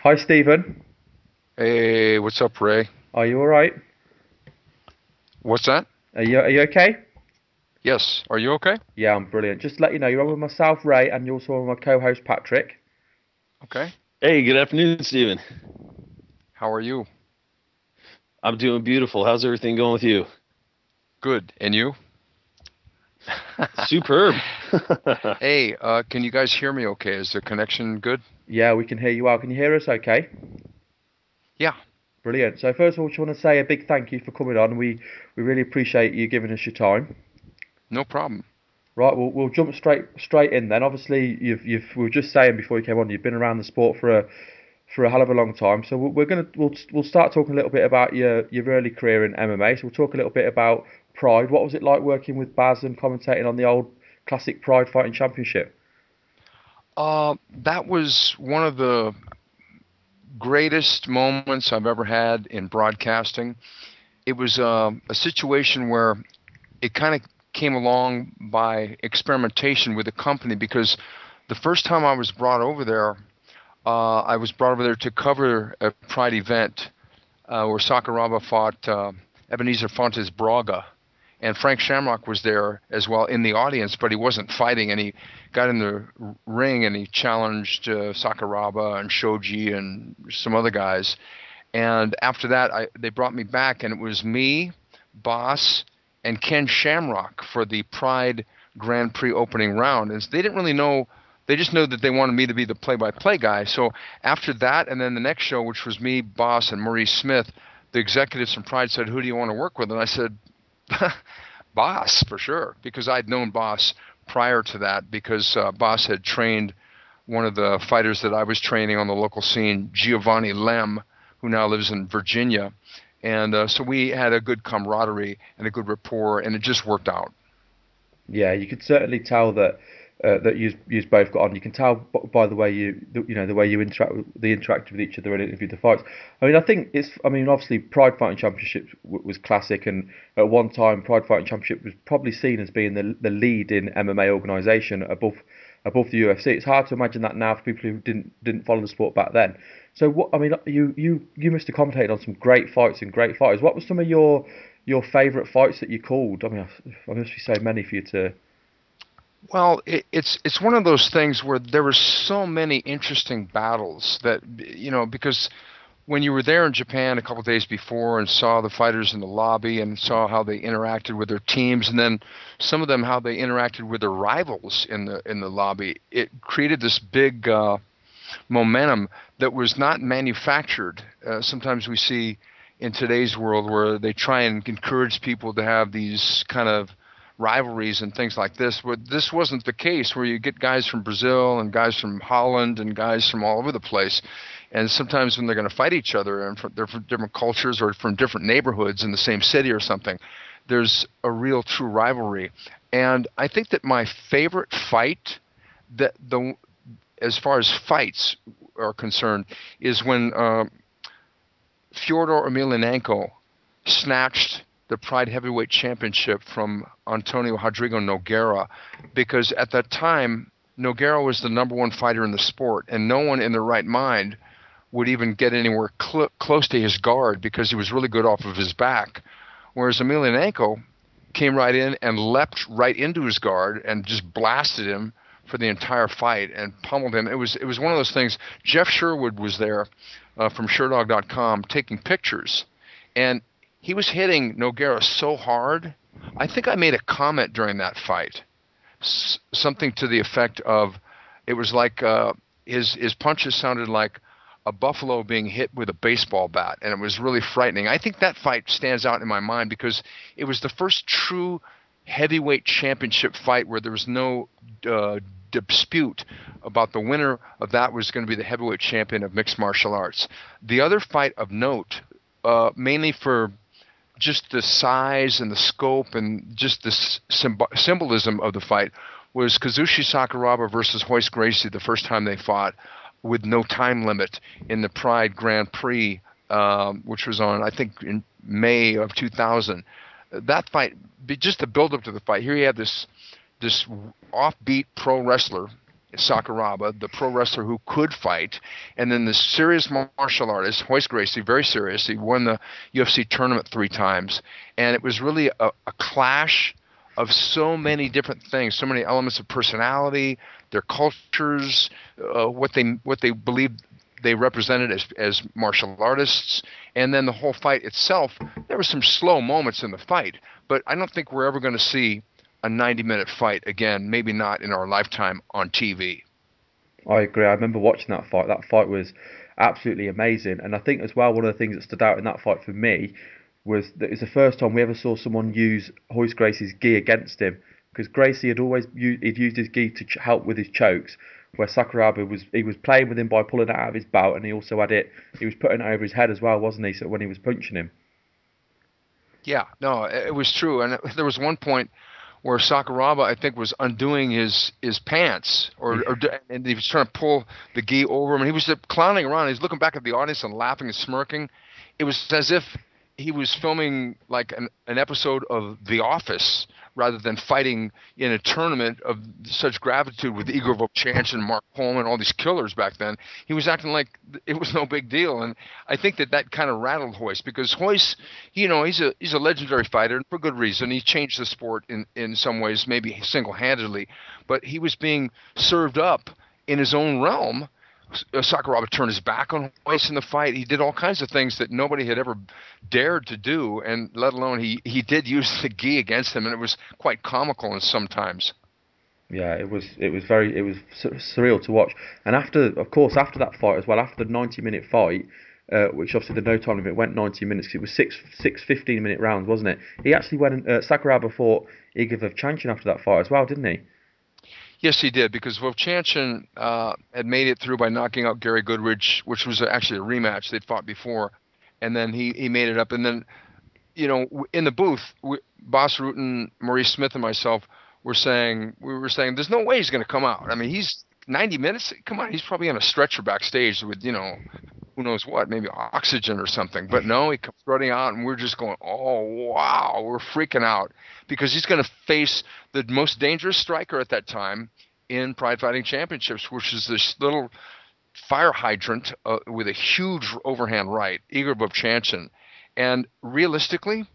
Hi, Stephen. Hey, what's up, Ray? Are you all right? What's that? Are you okay? Yes. Are you okay? Yeah, I'm brilliant. Just to let you know, you're on with myself, Ray, and you're also on with my co-host, Patrick. Okay. Hey, good afternoon, Stephen. How are you? I'm doing beautiful. How's everything going with you? Good. And you? Superb. Hey, can you guys hear me okay? Is the connection good? Yeah, we can hear you well. Can you hear us okay? Yeah, Brilliant. So first of all, just want to say a big thank you for coming on. We really appreciate you giving us your time. no problem. Right, we'll jump straight in then. Obviously, we were just saying before you came on, you've been around the sport for a hell of a long time. So we'll start talking a little bit about your early career in MMA. So we'll talk a little bit about Pride. What was it like working with Baz and commentating on the old classic Pride Fighting Championship? That was one of the greatest moments I've ever had in broadcasting. It was a situation where it kind of came along by experimentation with the company because the first time I was brought over there, I was brought over there to cover a Pride event where Sakuraba fought Ebenezer Fontes Braga. And Frank Shamrock was there as well in the audience, but he wasn't fighting. And he got in the ring and he challenged Sakuraba and Shoji and some other guys. And after that, they brought me back, and it was me, Boss, and Ken Shamrock for the Pride Grand Prix opening round. And they didn't really know. They just knew that they wanted me to be the play-by-play guy. So after that, and then the next show, which was me, Boss, and Maurice Smith, the executives from Pride said, "Who do you want to work with?" And I said, Boss, for sure, because I'd known Boss prior to that, because Boss had trained one of the fighters that I was training on the local scene, Giovanni Lem, who now lives in Virginia. And so we had a good camaraderie and a good rapport, and it just worked out. Yeah, you could certainly tell that you both got on. You can tell by the way the way you interact with each other and interview the fights. I mean, I think it's. I mean, obviously, Pride Fighting Championship was classic, and at one time, Pride Fighting Championship was probably seen as being the lead in MMA organisation above the UFC. It's hard to imagine that now for people who didn't follow the sport back then. So what? I mean, you must have commentated on some great fights and great fighters. What were some of your favourite fights that you called? I mean, I must be so many for you to. Well, it's one of those things where there were so many interesting battles that, because when you were there in Japan a couple of days before and saw the fighters in the lobby and saw how they interacted with their teams, and then some of them how they interacted with their rivals in the lobby, it created this big momentum that was not manufactured. Sometimes we see in today's world where they try and encourage people to have these kind of rivalries and things like this, but this wasn't the case, where you get guys from Brazil and guys from Holland and guys from all over the place. And sometimes when they're going to fight each other, and they're from different cultures or from different neighborhoods in the same city or something, there's a real true rivalry. And I think that my favorite fight, that the as far as fights are concerned, is when Fyodor Emelianenko snatched the Pride Heavyweight Championship from Antonio Rodrigo Nogueira, because at that time Nogueira was the number one fighter in the sport, and no one in their right mind would even get anywhere close to his guard because he was really good off of his back. Whereas Emelianenko came right in and leapt right into his guard and just blasted him for the entire fight and pummeled him. It was one of those things. Jeff Sherwood was there from Sherdog.com taking pictures, and he was hitting Nogueira so hard. I think I made a comment during that fight, something to the effect of, it was like his punches sounded like a buffalo being hit with a baseball bat, and it was really frightening. I think that fight stands out in my mind because it was the first true heavyweight championship fight where there was no dispute about the winner of that was going to be the heavyweight champion of mixed martial arts. The other fight of note, mainly for just the size and the scope and just the symbolism of the fight, was Kazushi Sakuraba versus Royce Gracie, the first time they fought with no time limit in the Pride Grand Prix, which was on, I think, in May of 2000. That fight, just the build up to the fight, here you had this offbeat pro wrestler Sakuraba, the pro wrestler who could fight, and then the serious martial artist, Royce Gracie, very serious. He won the UFC tournament 3 times, and it was really a clash of so many different things, so many elements of personality, their cultures, what they believed they represented as martial artists, and then the whole fight itself. There were some slow moments in the fight, but I don't think we're ever going to see a 90-minute fight again, maybe not in our lifetime on TV. I agree. I remember watching that fight. That fight was absolutely amazing, and I think as well one of the things that stood out in that fight for me was that it's the first time we ever saw someone use Royce Gracie's gi against him, because Gracie had always he'd used his gi to help with his chokes, where Sakuraba was playing with him by pulling it out of his belt, and he also had it. He was putting it over his head as well, wasn't he? So when he was punching him. Yeah, no, it was true, and there was one point where Sakuraba, I think, was undoing his pants, and he was trying to pull the gi over him, and he was clowning around. He was looking back at the audience and laughing and smirking. It was as if he was filming like an episode of The Office rather than fighting in a tournament of such gravitude with Igor Vovchanchyn, Mark Coleman, all these killers back then. He was acting like it was no big deal, and I think that kind of rattled Royce, because Royce, he's a legendary fighter, and for good reason. He changed the sport in some ways, maybe single-handedly, but he was being served up in his own realm. Sakuraba turned his back on Royce in the fight. He did all kinds of things that nobody had ever dared to do, and let alone he did use the gi against him, and it was quite comical in sometimes. Yeah, it was surreal to watch. And after that fight as well, after the 90-minute fight, which obviously the no time limit went 90 minutes, 'cause it was six 15-minute rounds, wasn't it? He actually went and Sakuraba fought Igor Vovchanchyn after that fight as well, didn't he? Yes, he did, because Vovchanchyn had made it through by knocking out Gary Goodridge, which was actually a rematch they'd fought before, and then he made it up. And then, in the booth, Boss Rutan, Maurice Smith, and myself we were saying, there's no way he's going to come out. I mean, he's 90 minutes. Come on, he's probably on a stretcher backstage with who knows what, maybe oxygen or something. But no, he comes running out, and we're just going, oh, wow, we're freaking out, because he's going to face the most dangerous striker at that time in Pride Fighting Championships, which is this little fire hydrant with a huge overhand right, Igor Vovchanchyn. And realistically,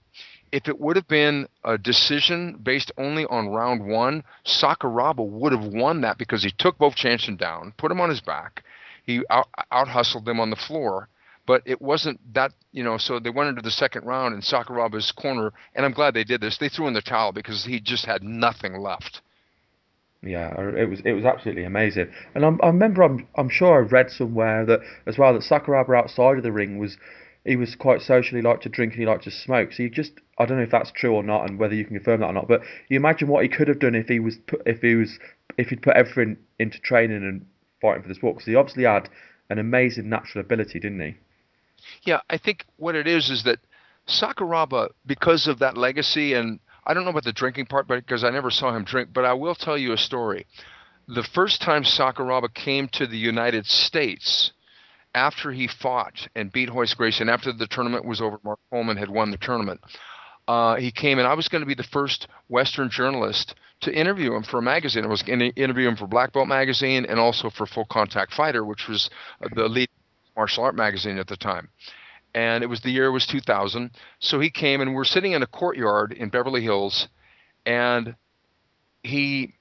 if it would have been a decision based only on round one, Sakuraba would have won that, because he took Vovchanchyn down, put him on his back. He out hustled them on the floor, but it wasn't that, so they went into the second round in Sakuraba's corner, and I'm glad they did this. They threw in the towel because he just had nothing left. Yeah, it was absolutely amazing. And I remember I'm sure I read somewhere that as well that Sakuraba outside of the ring he was quite socially, liked to drink and he liked to smoke. So I don't know if that's true or not, and whether you can confirm that or not. But you imagine what he could have done if he'd put everything into training and fighting for the sport, because he obviously had an amazing natural ability, didn't he? Yeah, I think what it is that Sakuraba, because of that legacy, and I don't know about the drinking part, but because I never saw him drink, but I will tell you a story. The first time Sakuraba came to the United States, after he fought and beat Royce Gracie, and after the tournament was over, Mark Coleman had won the tournament. He came, and I was going to be the first Western journalist to interview him for a magazine. I was going to interview him for Black Belt magazine and also for Full Contact Fighter, which was the lead martial art magazine at the time. And the year was 2000. So he came, and we're sitting in a courtyard in Beverly Hills, and he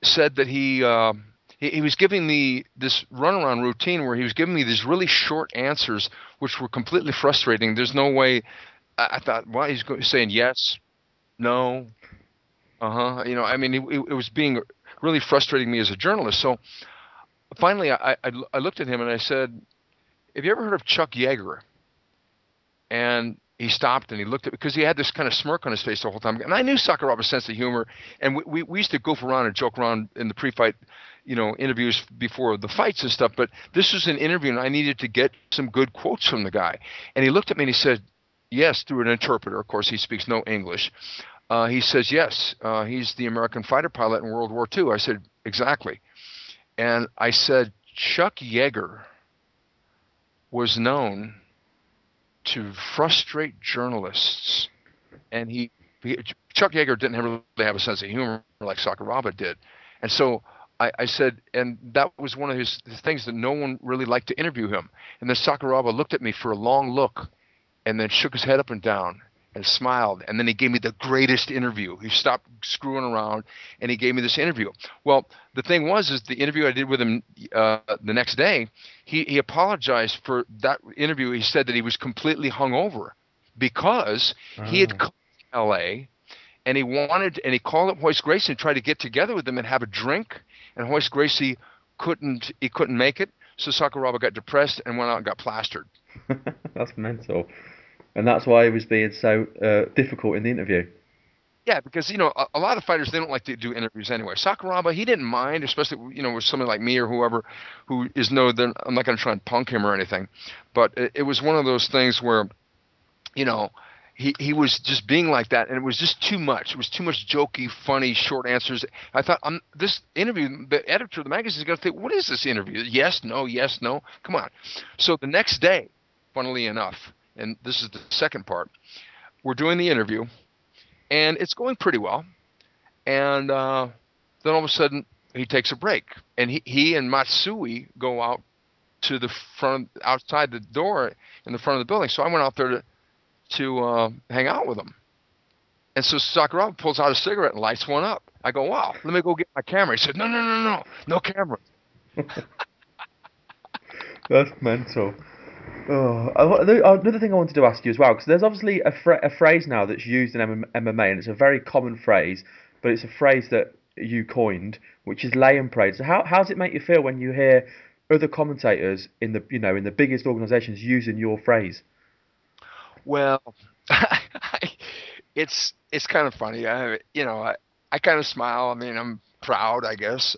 said that he was giving me this runaround routine where he was giving me these really short answers, which were completely frustrating. There's no way. I thought, well, he's saying yes, no, I mean, it was being really frustrating me as a journalist. So finally, I looked at him and I said, "Have you ever heard of Chuck Yeager?" And he stopped and he looked at, because he had this kind of smirk on his face the whole time. And I knew Sakuraba's sense of humor, and we used to goof around and joke around in the pre-fight, interviews before the fights and stuff. But this was an interview, and I needed to get some good quotes from the guy. And he looked at me and he said, yes, through an interpreter. Of course, he speaks no English. He says, yes, he's the American fighter pilot in World War II. I said, exactly. And I said, Chuck Yeager was known to frustrate journalists, and Chuck Yeager didn't really have a sense of humor like Sakuraba did. And so I said, and that was one of his things that no one really liked to interview him. And then Sakuraba looked at me for a long look and then shook his head up and down and smiled. And then he gave me the greatest interview. He stopped screwing around and he gave me this interview. Well, the thing is the interview I did with him the next day, he apologized for that interview. He said that he was completely hungover because he had come to L.A., and he called up Hoist Gracie and tried to get together with him and have a drink. And Hoist Gracie couldn't make it. So Sakuraba got depressed and went out and got plastered. That's mental. And that's why he was being so difficult in the interview. Yeah, because, a lot of fighters, they don't like to do interviews anyway. Sakuraba, he didn't mind, especially, with somebody like me or whoever who I'm not going to try and punk him or anything. But it was one of those things where, he was just being like that, and it was just too much. It was too much jokey, funny, short answers. I thought, this interview, the editor of the magazine is going to think, what is this interview? Yes, no, yes, no. Come on. So the next day, funnily enough, and this is the second part, we're doing the interview, and it's going pretty well. And then all of a sudden, he takes a break, and he and Matsui go out to the front, outside the door in the front of the building. So I went out there to hang out with him. And so Sakuraba pulls out a cigarette and lights one up. I go, wow, let me go get my camera. He said, no camera. That's mental. Another thing I wanted to ask you as well, because there's obviously a phrase now that's used in MMA, and it's a very common phrase, but it's a phrase that you coined, which is Layin Prey. So how does it make you feel when you hear other commentators in the biggest organisations using your phrase? Well, it's kind of funny. I kind of smile. I mean, I'm proud, I guess.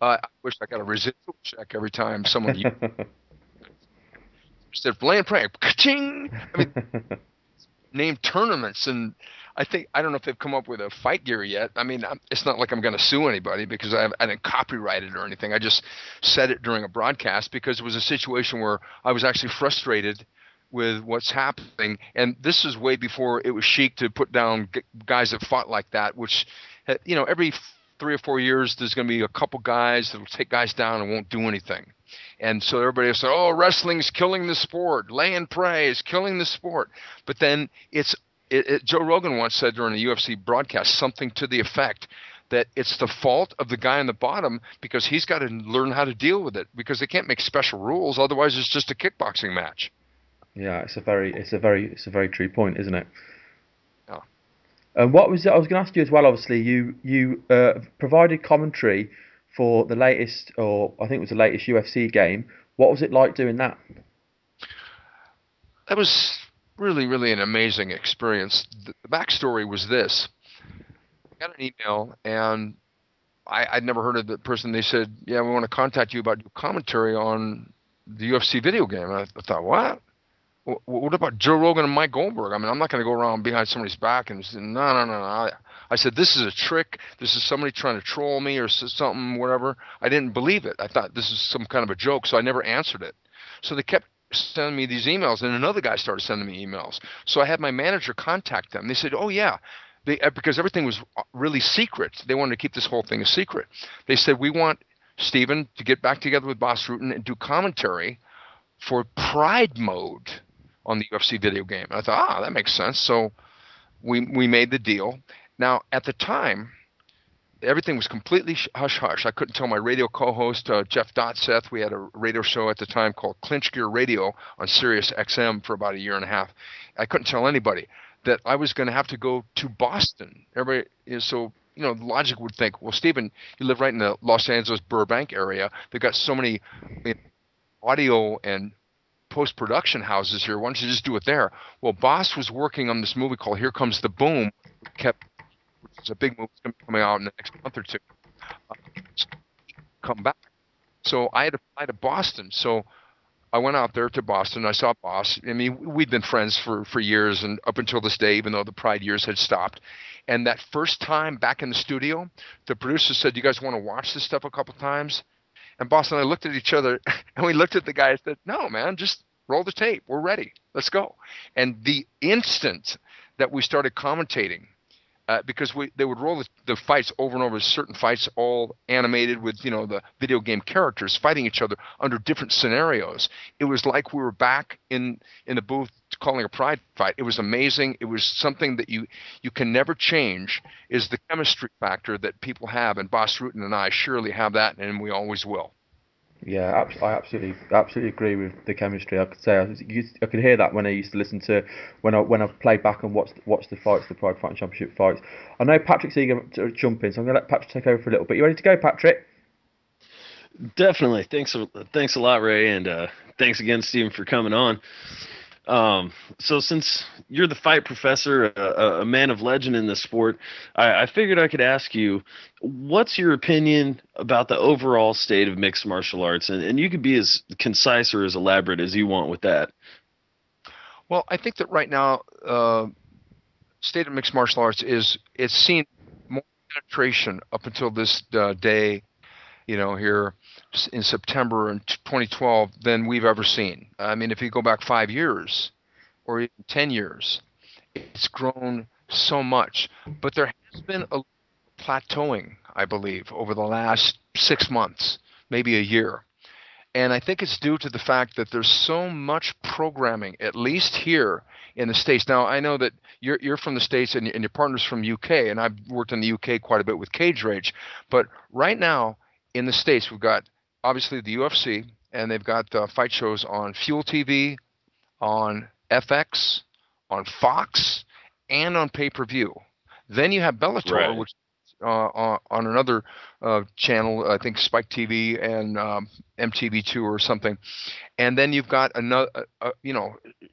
I wish I got a residual check every time someone said Layin Prey. Ka-ching! I mean, name tournaments, and I don't know if they've come up with a fight gear yet. I mean, it's not like I'm going to sue anybody because I didn't copyright it or anything. I just said it during a broadcast because it was a situation where I was actually frustrated with what's happening, and this is way before it was chic to put down guys that fought like that, which, every 3 or 4 years there's going to be a couple guys that will take guys down and won't do anything. And so everybody will say, oh, wrestling's killing the sport, Layin Prey is killing the sport. But then Joe Rogan once said during a UFC broadcast something to the effect that it's the fault of the guy on the bottom because he's got to learn how to deal with it, because they can't make special rules, otherwise it's just a kickboxing match. Yeah, it's a very true point, isn't it? Yeah. And what was it? I was going to ask you as well. Obviously, you provided commentary for the latest, or I think it was the latest UFC game. What was it like doing that? That was really, really an amazing experience. The backstory was this: I got an email, and I'd never heard of the person. They said, "Yeah, we want to contact you about your commentary on the UFC video game." And I thought, what? What about Joe Rogan and Mike Goldberg? I mean, I'm not going to go around behind somebody's back and say, no. I said, this is a trick. This is somebody trying to troll me or something, whatever. I didn't believe it. I thought this is some kind of a joke, so I never answered it. So they kept sending me these emails, and another guy started sending me emails. So I had my manager contact them. They said, oh, yeah, because everything was really secret. They wanted to keep this whole thing a secret. They said, we want Stephen to get back together with Boss Rutan and do commentary for Pride Mode on the UFC video game. And I thought, that makes sense. So we made the deal. Now, at the time, everything was completely hush-hush. I couldn't tell my radio co-host, Jeff Dotseth. We had a radio show at the time called Clinch Gear Radio on Sirius XM for about a year and a half. I couldn't tell anybody that I was going to have to go to Boston. Everybody, so the logic would think, well, Stephen, you live right in the Los Angeles Burbank area. They've got so many audio and post-production houses here. Why don't you just do it there? Well, Boss was working on this movie called Here Comes the Boom, which is a big movie. It's going to be coming out in the next month or two. Come back. So I had to fly to Boston. So I went out there to Boston. I saw Boss. I mean, we'd been friends for years, and up until this day, even though the Pride years had stopped. And that first time back in the studio, the producer said, you guys want to watch this stuff a couple times? And Boss and I looked at each other, and we looked at the guy and said, no, man, just roll the tape. We're ready. Let's go. And the instant that we started commentating, because they would roll the fights over and over, certain fights all animated with the video game characters fighting each other under different scenarios. It was like we were back in the booth calling a Pride fight. It was amazing. It was something that you can never change, is the chemistry factor that people have, and Boss Rutan and I surely have that, and we always will. Yeah, I absolutely agree with the chemistry. I could say I could hear that when I used to listen to when I played back and watched the fights, the Pride Fighting Championship fights. I know Patrick's eager to jump in, so I'm going to let Patrick take over for a little bit. You ready to go, Patrick? Definitely. Thanks a lot, Ray, and thanks again, Stephen, for coming on. So since you're the fight professor, a man of legend in the sport, I figured I could ask you, what's your opinion about the overall state of mixed martial arts? And you could be as concise or as elaborate as you want with that. Well, I think that right now, state of mixed martial arts it's seen more penetration up until this day, here in September in 2012 than we've ever seen. I mean, if you go back 5 years or even 10 years, it's grown so much. But there has been a plateauing, I believe, over the last 6 months, maybe a year. And I think it's due to the fact that there's so much programming, at least here in the States. Now, I know that you're from the States and your partner's from UK, and I've worked in the UK quite a bit with Cage Rage. But right now in the States, we've got obviously the UFC, and they've got fight shows on Fuel TV, on FX, on Fox, and on pay-per-view. Then you have Bellator, Right. which on another channel, I think Spike TV and MTV2 or something. And then you've got another,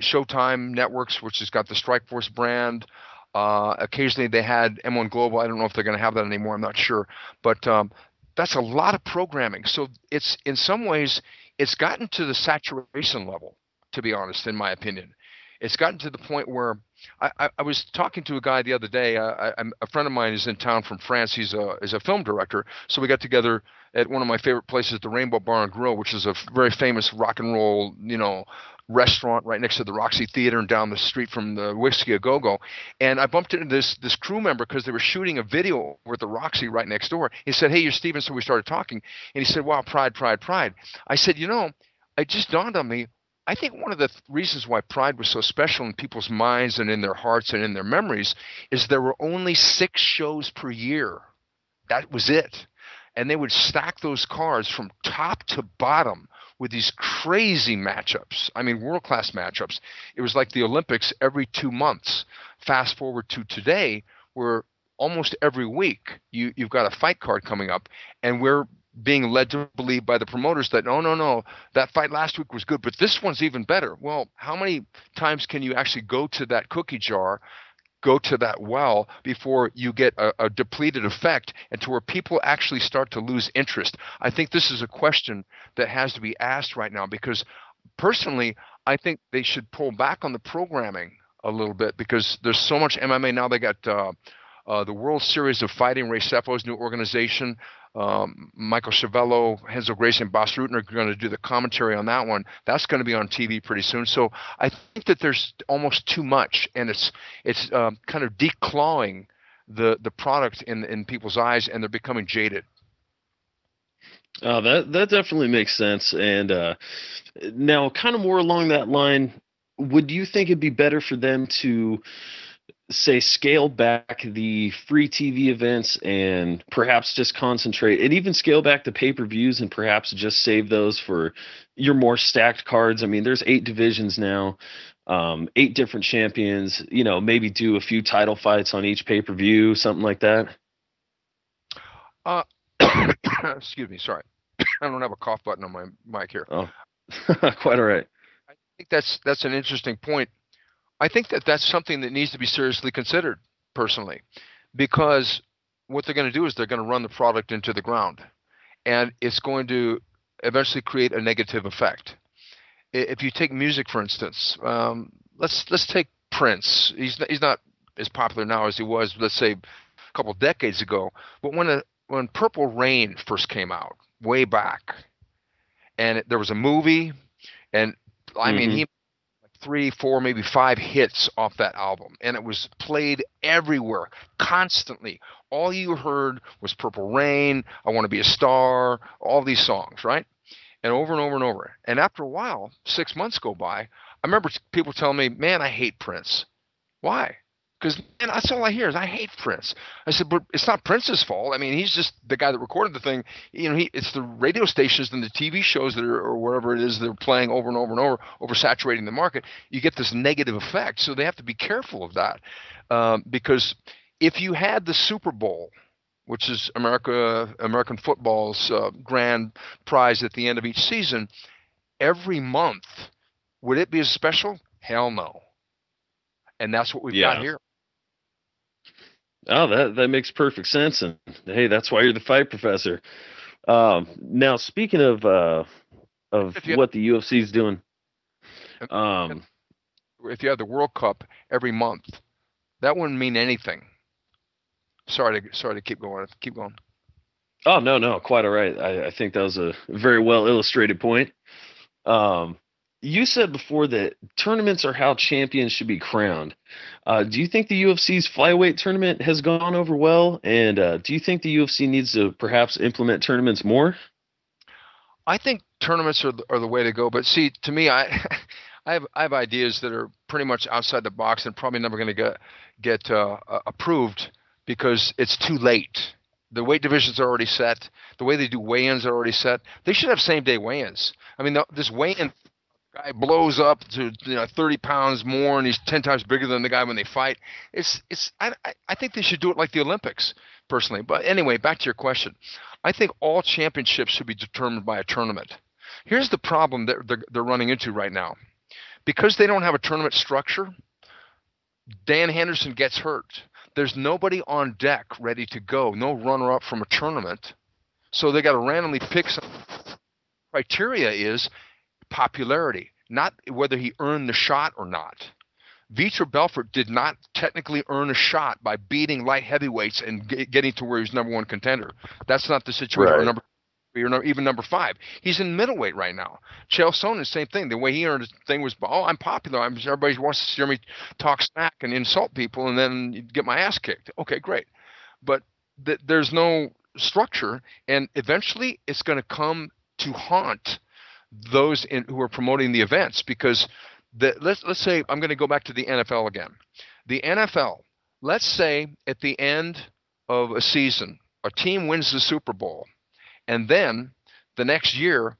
Showtime Networks, which has got the Strikeforce brand. Occasionally they had M1 Global. I don't know if they're going to have that anymore. I'm not sure. But that's a lot of programming. So it's, in some ways, it's gotten to the saturation level, to be honest, in my opinion. It's gotten to the point where I was talking to a guy the other day. A friend of mine is in town from France. He's a film director. So we got together at one of my favorite places, the Rainbow Bar and Grill, which is a very famous rock and roll, restaurant right next to the Roxy Theater and down the street from the Whiskey A Go Go. And I bumped into this crew member because they were shooting a video over at the Roxy right next door. He said, "Hey, you're Steven." So we started talking, and he said, "Wow, Pride, Pride, Pride." I said, it just dawned on me. I think one of the reasons why Pride was so special in people's minds and in their hearts and in their memories is there were only 6 shows per year. That was it. And they would stack those cards from top to bottom with these crazy matchups. I mean, world-class matchups. It was like the Olympics every 2 months. Fast forward to today, where almost every week you've got a fight card coming up, and we're being led to believe by the promoters that no, that fight last week was good, but this one's even better. Well, how many times can you actually go to that cookie jar, go to that well, before you get a depleted effect, and to where people actually start to lose interest? I think this is a question that has to be asked right now, because personally, I think they should pull back on the programming a little bit, because there's so much MMA now. They got the World Series of Fighting, Ray Cefo's new organization. Michael Chavello, Henzo Gracie, and Boss Rutan are going to do the commentary on that one. That's going to be on TV pretty soon. So I think that there's almost too much, and it's kind of declawing the product in people's eyes, and they're becoming jaded. That definitely makes sense. And now, kind of more along that line, would you think it'd be better for them to say scale back the free TV events and perhaps just concentrate, and even scale back the pay-per-views and perhaps just save those for your more stacked cards? I mean, there's 8 divisions now, 8 different champions, maybe do a few title fights on each pay-per-view, something like that. Excuse me, sorry. I don't have a cough button on my mic here. Oh, quite all right. I think that's an interesting point. I think that that's something that needs to be seriously considered, personally, because what they're going to do is they're going to run the product into the ground, and it's going to eventually create a negative effect. If you take music, for instance, let's take Prince. He's not as popular now as he was, let's say, a couple decades ago. But when Purple Rain first came out, way back, and there was a movie, and I mean, he 3, 4, maybe 5 hits off that album, and it was played everywhere, constantly. All you heard was Purple Rain, I Want to Be a Star, all these songs, right? And over and over and over. And after a while, 6 months go by, I remember people telling me, man, I hate Prince. Why? Because, man, that's all I hear is I hate Prince. I said, but it's not Prince's fault. I mean, he's just the guy that recorded the thing. You know, it's the radio stations and the TV shows that are, or whatever it is, they're playing over and over and over, oversaturating the market. You get this negative effect. So they have to be careful of that. Because if you had the Super Bowl, which is American football's grand prize at the end of each season, every month, would it be as special? Hell no. And that's what we've got here. Oh, that makes perfect sense, and hey, that's why you're the fight professor. Now, speaking of what the UFC is doing, if you have the World Cup every month, that wouldn't mean anything. Sorry to keep going. Keep going. Oh, no, quite all right. I think that was a very well illustrated point. You said before that tournaments are how champions should be crowned. Do you think the UFC's flyweight tournament has gone over well? And do you think the UFC needs to perhaps implement tournaments more? I think tournaments are the way to go. But see, to me, I have ideas that are pretty much outside the box and probably never going to get approved because it's too late. The weight divisions are already set. The way they do weigh-ins are already set. They should have same-day weigh-ins. I mean, this weigh-in guy blows up to 30 pounds more, and he's 10 times bigger than the guy when they fight. I think they should do it like the Olympics, personally. But anyway, back to your question. I think all championships should be determined by a tournament. Here's the problem that they're running into right now. Because they don't have a tournament structure, Dan Henderson gets hurt. There's nobody on deck ready to go, no runner-up from a tournament. So they got to randomly pick some. Criteria is popularity, not whether he earned the shot or not. Vitor Belfort did not technically earn a shot by beating light heavyweights and getting to where he's number one contender. That's not the situation. Right. Or number 3 or even number 5. He's in middleweight right now. Chanson, the same thing. The way he earned his thing was, oh, I'm popular. Everybody wants to hear me talk smack and insult people, and then get my ass kicked. Okay, great. But there's no structure, and eventually it's going to come to haunt those who are promoting the events, because let's say I'm going to go back to the NFL again. The NFL, let's say at the end of a season, a team wins the Super Bowl, and then the next year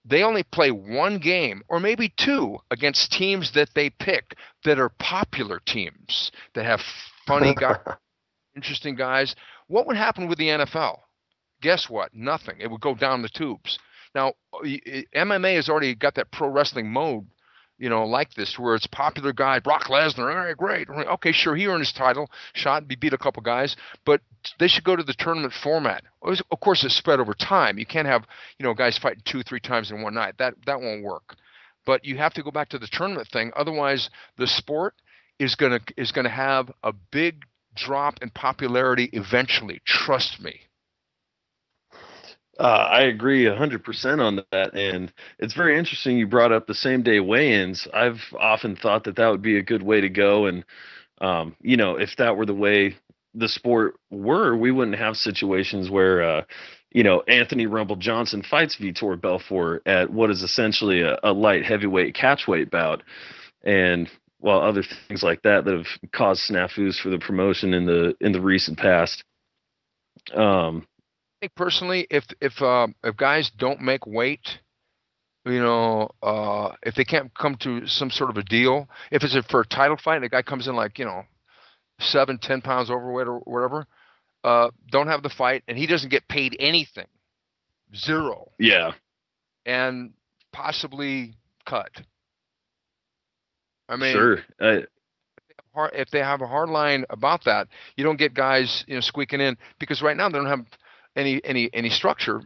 they only play 1 game or maybe 2 against teams that they pick that are popular teams that have funny guys, interesting guys. What would happen with the NFL? Guess what? Nothing. It would go down the tubes. Now, MMA has already got that pro wrestling mode, like this, where it's popular guy, Brock Lesnar, all right, great. Okay, sure, he earned his title, beat a couple guys, but they should go to the tournament format. Of course, it's spread over time. You can't have, guys fighting 2-3 times in one night. That won't work. But you have to go back to the tournament thing. Otherwise, the sport is gonna have a big drop in popularity eventually. Trust me. I agree 100% on that, and it's very interesting you brought up the same-day weigh-ins. I've often thought that would be a good way to go, and if that were the way the sport were, we wouldn't have situations where Anthony Rumble Johnson fights Vitor Belfort at what is essentially a light heavyweight catchweight bout, and other things like that have caused snafus for the promotion in the recent past. I think personally, if guys don't make weight, if they can't come to some sort of a deal, if it's for a title fight and the guy comes in like 7-10 pounds overweight or whatever, don't have the fight, and he doesn't get paid anything, 0. Yeah. And possibly cut. I mean, sure. If they have a hard line about that, you don't get guys squeaking in, because right now they don't have any structure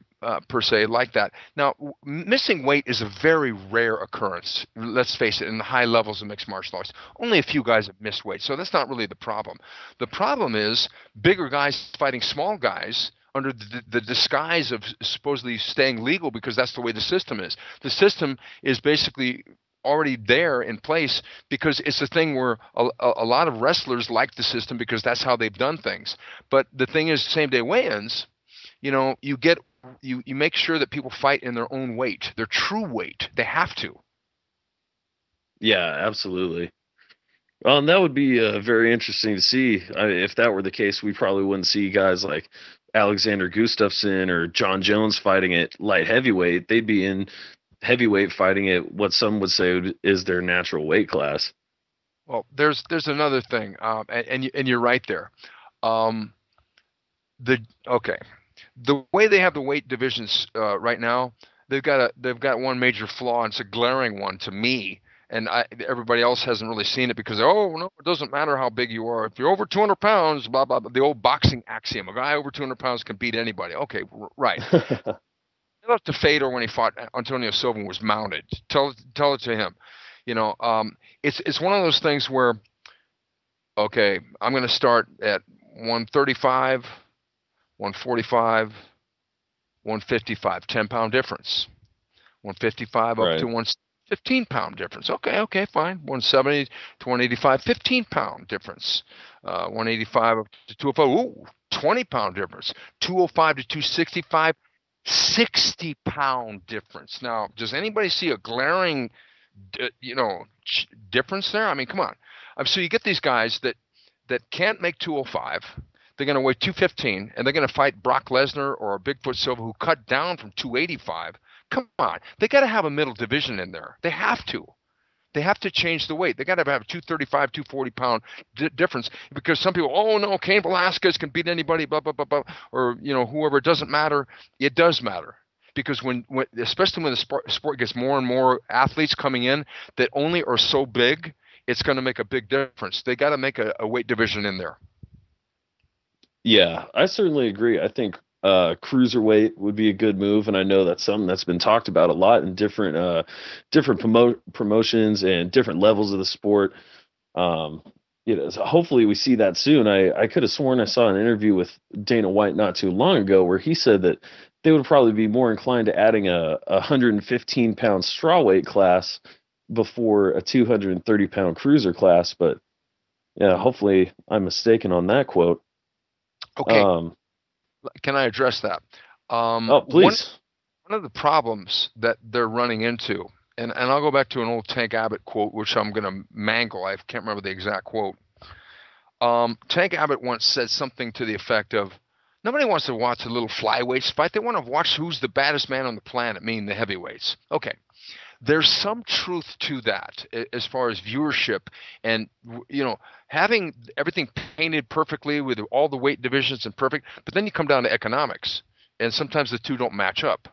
per se like that. Now, missing weight is a very rare occurrence. Let's face it, in the high levels of mixed martial arts, only a few guys have missed weight, so that's not really the problem. The problem is bigger guys fighting small guys under the disguise of supposedly staying legal, because that's the way the system is. The system is basically already there in place, because it's a thing where a lot of wrestlers like the system because that's how they've done things. But the thing is, same day weigh-ins, you make sure that people fight in their own weight, their true weight. They have to. Yeah, absolutely. Well, and that would be very interesting to see. If that were the case, we probably wouldn't see guys like Alexander Gustafsson or John Jones fighting at light heavyweight. They'd be in heavyweight fighting at what some would say is their natural weight class. Well, there's another thing, and you're right there. Um, the okay, the way they have the weight divisions right now, they've got one major flaw, and it's a glaring one to me. And everybody else hasn't really seen it because, oh no, it doesn't matter how big you are. If you're over 200 pounds, blah blah blah. The old boxing axiom: a guy over 200 pounds can beat anybody. Okay, right. Tell it to Fedor when he fought Antonio Silva and was mounted. Tell it to him. It's one of those things where, okay, I'm going to start at 135, 145, 155, 10-pound difference. 155 up Right. to 115-pound difference. Okay, fine. 170 to 185, 15-pound difference. 185 up to 205, ooh, 20-pound difference. 205 to 265, 60-pound difference. Now, does anybody see a glaring, difference there? I mean, come on. So you get these guys that can't make 205. They're going to weigh 215, and they're going to fight Brock Lesnar or Bigfoot Silva, who cut down from 285. Come on, they got to have a middle division in there. They have to. They have to change the weight. They got to have 235, 240-pound difference, because some people, oh no, Cain Velasquez can beat anybody, blah blah blah blah, or whoever. It doesn't matter. It does matter, because when especially when the sport gets more and more athletes coming in that only are so big, it's going to make a big difference. They got to make a weight division in there. Yeah, I certainly agree. I think cruiserweight would be a good move, and I know that's something that's been talked about a lot in different promotions and different levels of the sport. Um, so hopefully we see that soon. I could have sworn I saw an interview with Dana White not too long ago where he said that they would probably be more inclined to adding a 115-pound strawweight class before a 230-pound cruiser class. But yeah, hopefully I'm mistaken on that quote. Okay, can I address that? Oh, please. One of the problems that they're running into, and I'll go back to an old Tank Abbott quote, which I'm going to mangle. I can't remember the exact quote. Tank Abbott once said something to the effect of, nobody wants to watch the little flyweights fight. They want to watch who's the baddest man on the planet, meaning the heavyweights. Okay. There's some truth to that as far as viewership, and having everything painted perfectly with all the weight divisions and perfect, but then you come down to economics, and sometimes the two don't match up.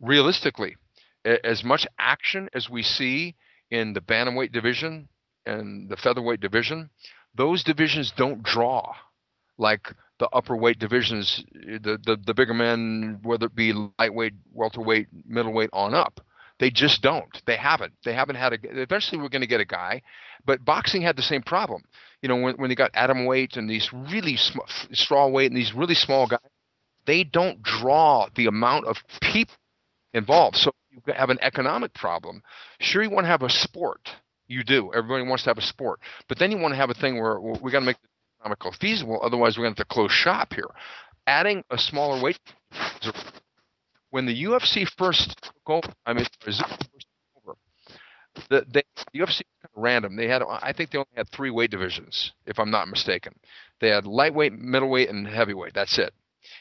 Realistically, as much action as we see in the bantamweight division and the featherweight division, those divisions don't draw like the upper weight divisions, the bigger men, whether it be lightweight, welterweight, middleweight on up. They just don't. They haven't. They haven't had a. Eventually, we're going to get a guy, but boxing had the same problem. When they got atom weight and these really straw weight and these really small guys, they don't draw the amount of people involved. So you have an economic problem. Sure, you want to have a sport. You do. Everybody wants to have a sport, but then you want to have a thing where we got to make it economical feasible. Otherwise, we're going to have to close shop here. Adding a smaller weight. When the UFC first took over, the UFC was kind of random. I think they only had 3 weight divisions, if I'm not mistaken. They had lightweight, middleweight, and heavyweight. That's it.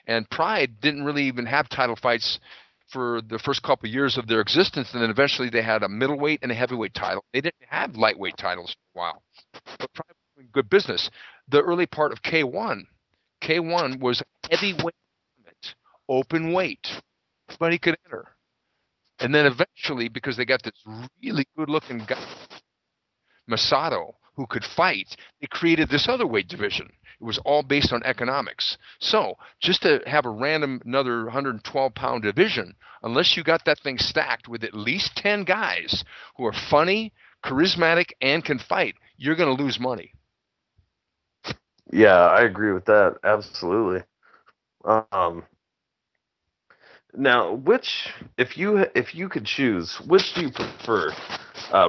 And Pride didn't really even have title fights for the first couple of years of their existence, and then eventually they had a middleweight and a heavyweight title. They didn't have lightweight titles for a while, but Pride was doing good business. The early part of K1 was heavyweight, open weight. Anybody could enter. And then eventually, because they got this really good-looking guy, Masato, who could fight, they created this other weight division. It was all based on economics. So just to have a random another 112-pound division, unless you got that thing stacked with at least 10 guys who are funny, charismatic, and can fight, you're going to lose money. Yeah, I agree with that. Absolutely. Now, if you could choose, which do you prefer?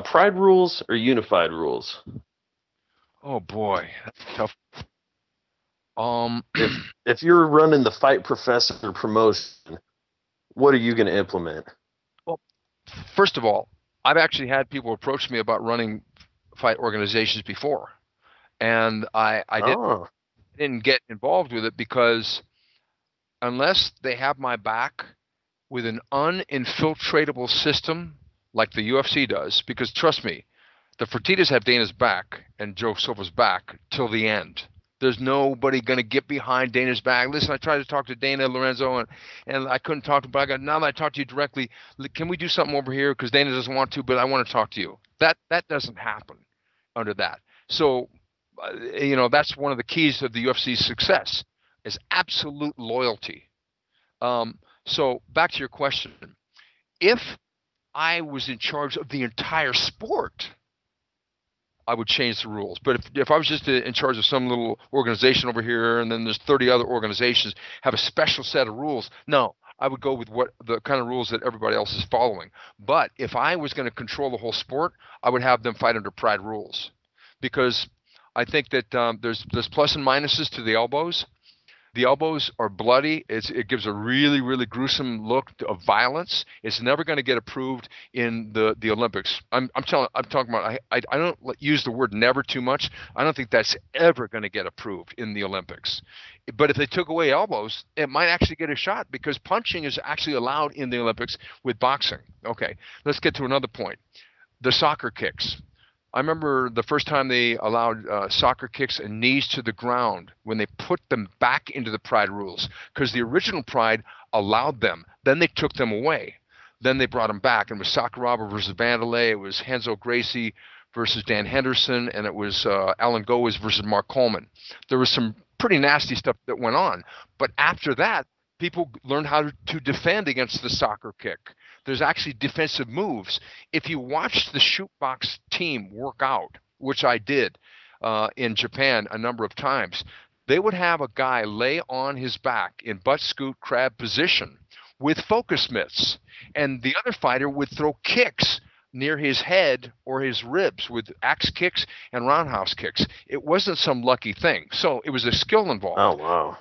Pride rules or unified rules? Oh boy, that's tough. Um, If you're running the Fight Professor promotion, what are you going to implement? well, first of all, I've actually had people approach me about running fight organizations before, and I Oh, didn't get involved with it because unless they have my back with an uninfiltratable system like the UFC does, because trust me, the Fertitas have Dana's back and Joe Silva's back till the end. There's nobody going to get behind Dana's back. Listen, I tried to talk to Dana Lorenzo, and I couldn't talk to him, but I got, now that I talked to you directly, can we do something over here? Because Dana doesn't want to, but I want to talk to you. That doesn't happen under that. So, that's one of the keys of the UFC's success is absolute loyalty. So back to your question. If I was in charge of the entire sport, I would change the rules. But if I was just in charge of some little organization over here and then there's 30 other organizations have a special set of rules, no, I would go with what the kind of rules that everybody else is following. But if I was going to control the whole sport, I would have them fight under Pride rules because I think that there's plus and minuses to the elbows. The elbows are bloody. It gives a really, really gruesome look of violence. It's never going to get approved in the Olympics. I'm talking about. I don't use the word never too much. I don't think that's ever going to get approved in the Olympics. But if they took away elbows, it might actually get a shot because punching is actually allowed in the Olympics with boxing. Okay, let's get to another point. The soccer kicks. I remember the first time they allowed soccer kicks and knees to the ground when they put them back into the Pride rules because the original Pride allowed them. Then they took them away. Then they brought them back. And it was Sakuraba versus Vanderlei. It was Renzo Gracie versus Dan Henderson. And it was Alan Goes versus Mark Coleman. There was some pretty nasty stuff that went on. But after that, people learned how to defend against the soccer kick. There's actually defensive moves. If you watch the shoot box team work out, which I did in Japan a number of times, they would have a guy lay on his back in butt scoot crab position with focus mitts, and the other fighter would throw kicks near his head or his ribs with axe kicks and roundhouse kicks. It wasn't some lucky thing. So it was a skill involved. oh wow.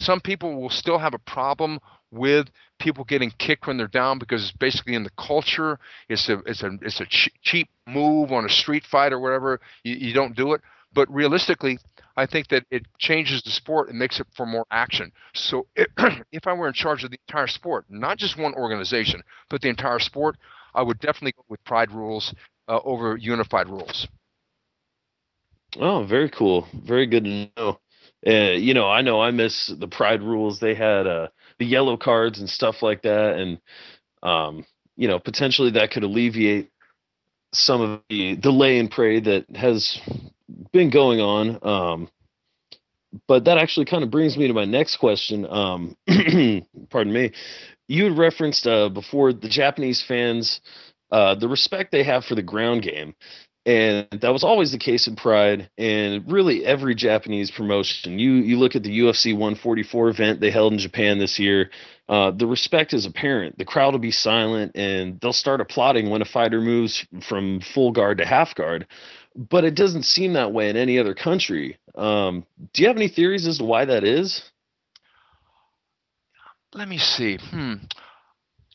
Some people will still have a problem with people getting kicked when they're down because it's basically in the culture. It's a cheap move on a street fight or whatever. You don't do it. But realistically, I think that it changes the sport and makes it for more action. So if I were in charge of the entire sport, not just one organization, but the entire sport, I would definitely go with Pride rules over unified rules. Oh, very cool. Very good to know. I know I miss the Pride rules. They had the yellow cards and stuff like that, and potentially that could alleviate some of the Layin Prey that has been going on. But that actually kind of brings me to my next question. Pardon me. You had referenced before the Japanese fans, the respect they have for the ground game. And that was always the case in Pride and really every Japanese promotion. You look at the UFC 144 event they held in Japan this year, the respect is apparent. The crowd will be silent and they'll start applauding when a fighter moves from full guard to half guard. But it doesn't seem that way in any other country. Do you have any theories as to why that is? Let me see.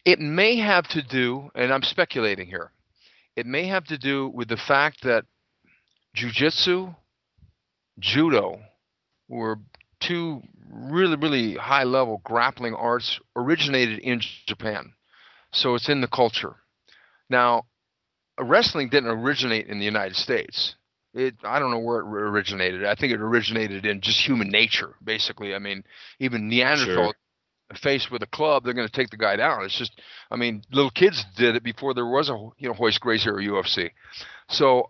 It may have to do, and I'm speculating here, it may have to do with the fact that jiu-jitsu, judo were two really, really high-level grappling arts originated in Japan. So it's in the culture. Now, wrestling didn't originate in the United States. I don't know where it originated. I think it originated in just human nature, basically. I mean, even Neanderthal faced with a club, they're going to take the guy down. It's just, I mean, little kids did it before there was a Hoist Gracie or UFC. So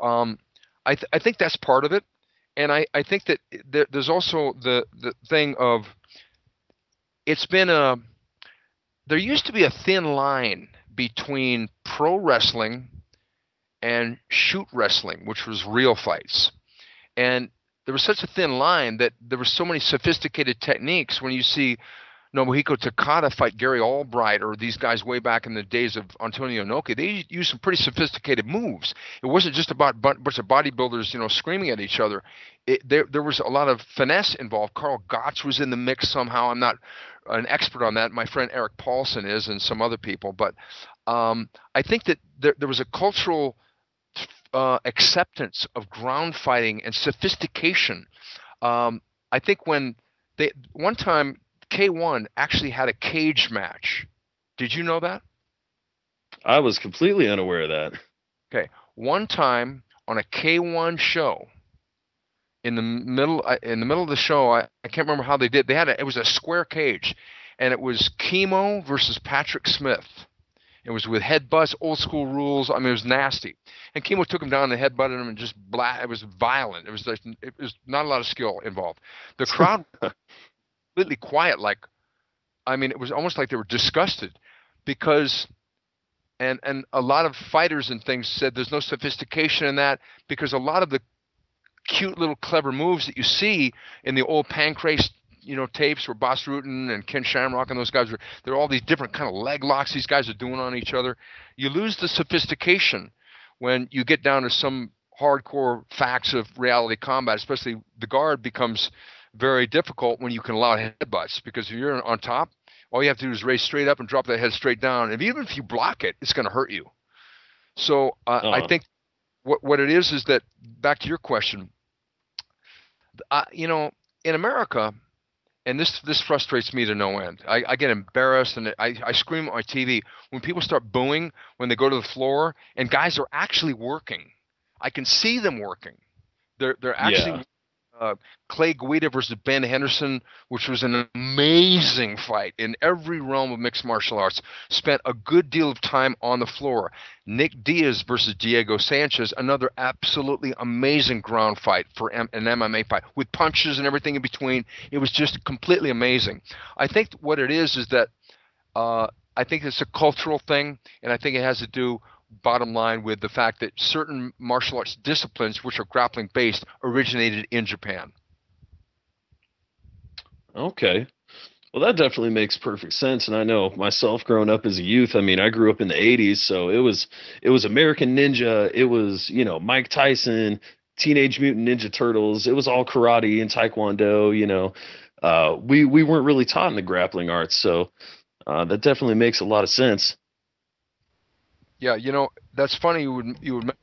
I think that's part of it, and I think that there's also the thing of there used to be a thin line between pro wrestling and shoot wrestling, which was real fights, and there was such a thin line that there were so many sophisticated techniques when you see Nobuhiko Takada fight Gary Albright or these guys way back in the days of Antonio Inoki, they used some pretty sophisticated moves. It wasn't just about a bunch of bodybuilders, screaming at each other. There was a lot of finesse involved. Carl Gotch was in the mix somehow. I'm not an expert on that. My friend Eric Paulson is, and some other people. But I think that there was a cultural acceptance of ground fighting and sophistication. I think when one time K1 actually had a cage match. Did you know that? I was completely unaware of that. Okay. One time on a K1 show, in the middle of the show, I can't remember how they did. It was a square cage, and it was Chemo versus Patrick Smith. It was with headbutts, old school rules. I mean, it was nasty. And Chemo took him down and headbutted him and just it was violent. It was not a lot of skill involved. The crowd completely quiet, it was almost like they were disgusted because and a lot of fighters and things said there's no sophistication in that because a lot of the cute little clever moves that you see in the old Pancrase tapes where Bas Rutten and Ken Shamrock and those guys there are all these different kind of leg locks these guys are doing on each other. You lose the sophistication when you get down to some hardcore facts of reality combat, especially the guard becomes very difficult when you can allow headbutts because if you're on top, all you have to do is raise straight up and drop that head straight down. And even if you block it, it's going to hurt you. So I think what it is that, back to your question, in America, and this frustrates me to no end. I get embarrassed and I scream at my TV when people start booing when they go to the floor and guys are actually working. I can see them working. They're actually Clay Guida versus Ben Henderson, which was an amazing fight in every realm of mixed martial arts. Spent a good deal of time on the floor. Nick Diaz versus Diego Sanchez, another absolutely amazing ground fight for an MMA fight with punches and everything in between. It was just completely amazing. I think what it is that I think it's a cultural thing, and I think it has to do, bottom line, with the fact that certain martial arts disciplines, which are grappling based, originated in Japan. Okay. Well, that definitely makes perfect sense. And I know myself growing up as a youth, I grew up in the 80s, so it was American Ninja, it was, Mike Tyson, Teenage Mutant Ninja Turtles, it was all karate and taekwondo, we weren't really taught in the grappling arts, so that definitely makes a lot of sense. Yeah, that's funny. You would.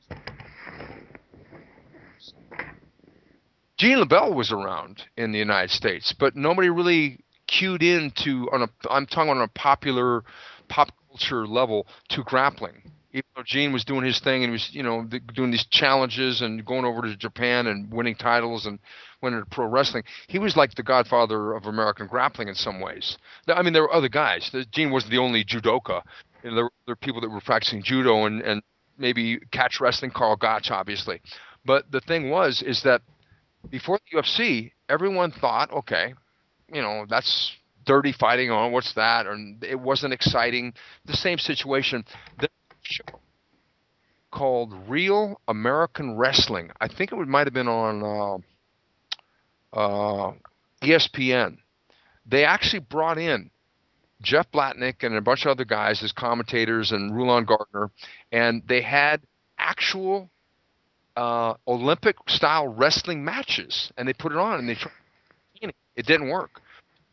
Gene LaBelle was around in the United States, but nobody really cued into I'm talking on a popular pop culture level to grappling. Even though Gene was doing his thing and he was doing these challenges and going over to Japan and winning titles and went into pro wrestling, he was like the godfather of American grappling in some ways. There were other guys. Gene wasn't the only judoka. There were people that were practicing judo and maybe catch wrestling, Carl Gotch, obviously. But the thing is that before the UFC, everyone thought, okay, that's dirty fighting on, what's that? And it wasn't exciting. The same situation. The show called Real American Wrestling, I think it might have been on ESPN. They actually brought in Jeff Blatnick and a bunch of other guys as commentators and Rulon Gardner, and they had actual Olympic-style wrestling matches, and they put it on, and they tried. It didn't work.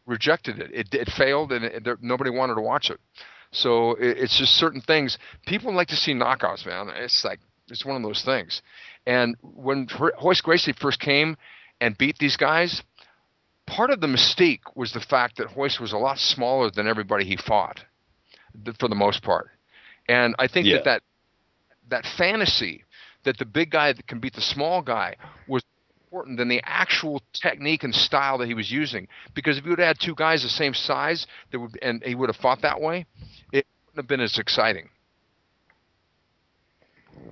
Rejected it. It failed, and nobody wanted to watch it. So it's just certain things. People like to see knockouts, man. It's one of those things. And when Royce Gracie first came and beat these guys, part of the mystique was the fact that Royce was a lot smaller than everybody he fought, for the most part. And I think that fantasy that the big guy that can beat the small guy was important than the actual technique and style that he was using. Because if you would have had two guys the same size and he would have fought that way, it wouldn't have been as exciting.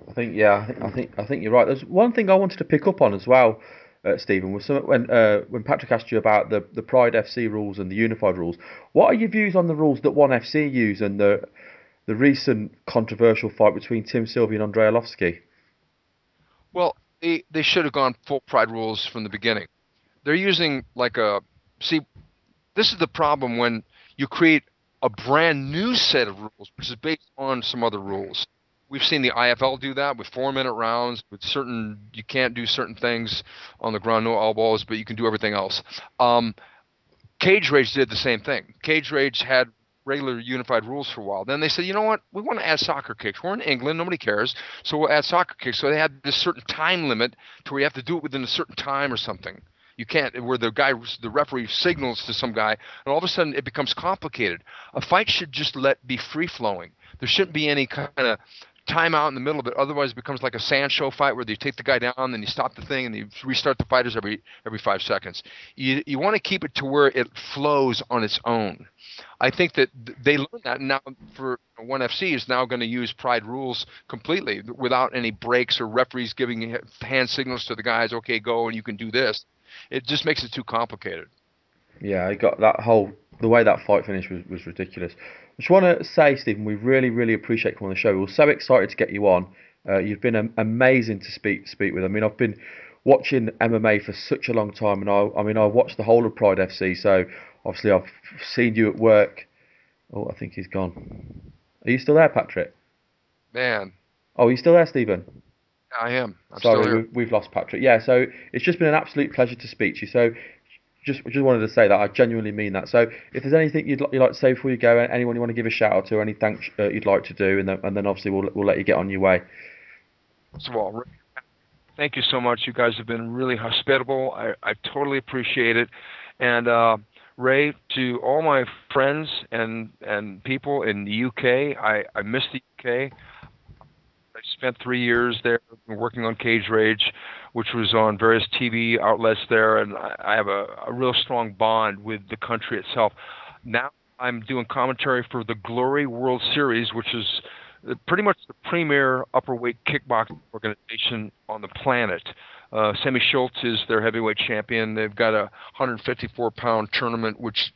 I think you're right. There's one thing I wanted to pick up on as well, Stephen, was when Patrick asked you about the Pride FC rules and the unified rules. What are your views on the rules that ONE FC use and the recent controversial fight between Tim Sylvia and Andrei Arlovski? Well, they should have gone full Pride rules from the beginning. They're using this is the problem when you create a brand new set of rules, which is based on some other rules. We've seen the IFL do that with 4-minute rounds. With you can't do certain things on the ground, no elbows, but you can do everything else. Cage Rage did the same thing. Cage Rage had regular unified rules for a while. Then they said, you know what? We want to add soccer kicks. We're in England. Nobody cares. So we'll add soccer kicks. So they had this certain time limit to where you have to do it within a certain time or something. You can't, where the referee signals to some guy, and all of a sudden it becomes complicated. A fight should just be free flowing. There shouldn't be any kind of time out in the middle of it. Otherwise, it becomes like a sand show fight where you take the guy down, then you stop the thing, and you restart the fighters every 5 seconds. You want to keep it to where it flows on its own. I think that they learned that, and now for ONE FC is now going to use Pride rules completely without any breaks or referees giving hand signals to the guys, okay, go and you can do this. It just makes it too complicated. Yeah, I got the way that fight finished was ridiculous. I just want to say, Stephen, we really, really appreciate you coming on the show. We're so excited to get you on. You've been amazing to speak with. I mean, I've been watching MMA for such a long time, and I watched the whole of Pride FC. So obviously, I've seen you at work. Oh, I think he's gone. Are you still there, Patrick? Man. Oh, are you still there, Stephen? I am. I'm Sorry, still here. We've lost Patrick. Yeah, so it's just been an absolute pleasure to speak to you. So just wanted to say that I genuinely mean that. So if there's anything you'd like to say before you go, anyone you want to give a shout out to, or any thanks you'd like to do, and then obviously we'll let you get on your way. First of all, thank you so much. You guys have been really hospitable. I totally appreciate it. And Ray, to all my friends and people in the UK, I miss the UK. I spent 3 years there working on Cage Rage, which was on various TV outlets there, and I have a real strong bond with the country itself. Now I'm doing commentary for the Glory World Series, which is pretty much the premier upperweight kickboxing organization on the planet. Sammy Schultz is their heavyweight champion. They've got a 154-pound tournament, which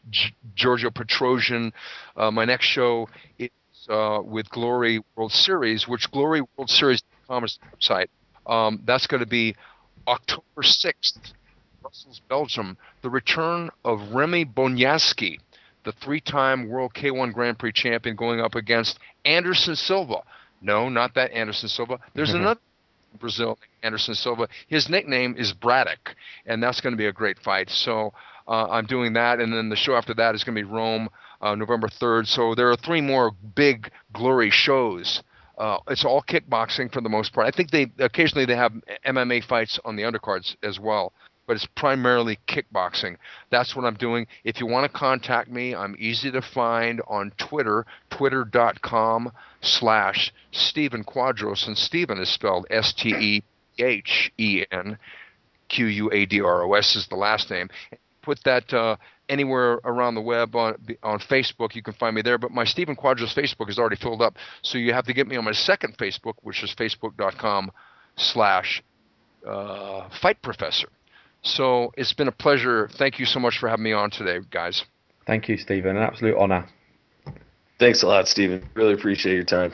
Giorgio Petrosian. My next show is with Glory World Series, which Glory World Series.com is the website. That's going to be October 6th, Brussels, Belgium. The return of Remy Bonyaski, the 3-time World K1 Grand Prix champion, going up against Anderson Silva. No, not that Anderson Silva. There's another Brazil, Anderson Silva. His nickname is Braddock, and that's going to be a great fight. So I'm doing that, and then the show after that is going to be Rome, November 3rd. So there are 3 more big Glory shows. It's all kickboxing for the most part. I think occasionally they have MMA fights on the undercards as well, but it's primarily kickboxing. That's what I'm doing. If you want to contact me, I'm easy to find on Twitter, twitter.com/Stephen Quadros, and Stephen is spelled STEPHEN, QUADROS is the last name. Put that anywhere around the web on Facebook. You can find me there. But my Stephen Quadros Facebook is already filled up, so you have to get me on my second Facebook, which is facebook.com/Fight Professor. So it's been a pleasure. Thank you so much for having me on today, guys. Thank you, Stephen. An absolute honor. Thanks a lot, Stephen. Really appreciate your time.